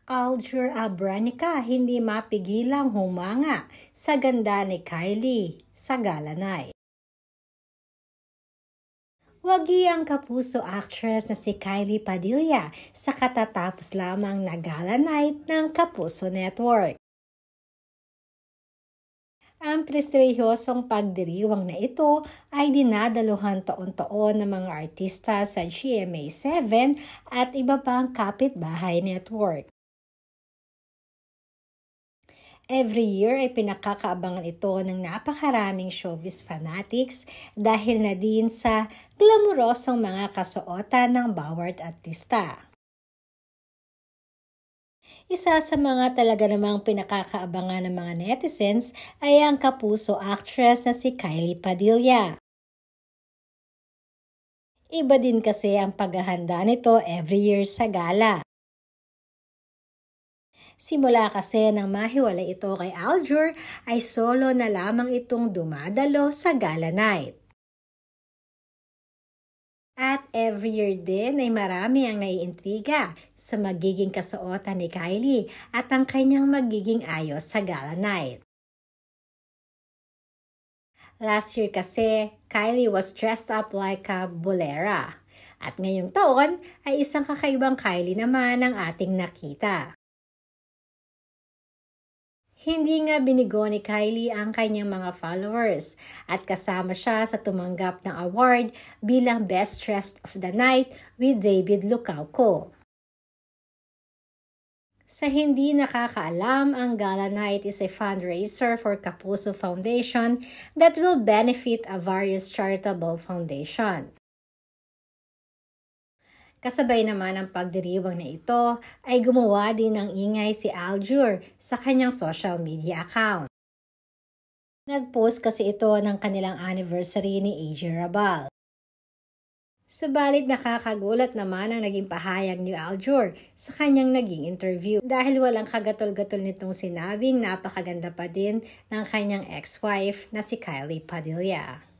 Aljur Abраnica hindi mapigilang humanga sa ganda ni Kylie sa gala night. Wagi ang kapuso actress na si Kylie Padilla sa katatapos lamang na gala night ng Kapuso Network. Ang prestihiyosong pagdiriwang na ito ay dinadaluhan taon-taon ng mga artista sa GMA7 at iba pang kapitbahay network. Every year ay pinakakaabangan ito ng napakaraming showbiz fanatics dahil na din sa glamorosong mga kasuotan ng bawat artista. Isa sa mga talaga namang pinakakaabangan ng mga netizens ay ang kapuso actress na si Kylie Padilla. Iba din kasi ang paghahanda nito every year sa gala. Simula kasi nang mahiwalay ito kay Aljur ay solo na lamang itong dumadalo sa gala night. At every year din ay marami ang naiintriga sa magiging kasuotan ni Kylie at ang kanyang magiging ayos sa gala night. Last year kasi, Kylie was dressed up like a bolera. At ngayong taon ay isang kakaibang Kylie naman ang ating nakita. Hindi nga binigo ni Kylie ang kanyang mga followers at kasama siya sa tumanggap ng award bilang Best Dressed of the Night with David Lucauco. Sa hindi nakakaalam, ang Gala Night is a fundraiser for Kapuso Foundation that will benefit a various charitable foundation. Kasabay naman ang pagdiriwang na ito ay gumawa din ng ingay si Aljur sa kanyang social media account. Nag-post kasi ito ng kanilang anniversary ni AJ Rabal. Subalit nakakagulat naman ang naging pahayag ni Aljur sa kanyang naging interview dahil walang kagatol-gatol nitong sinabing napakaganda pa din ng kanyang ex-wife na si Kylie Padilla.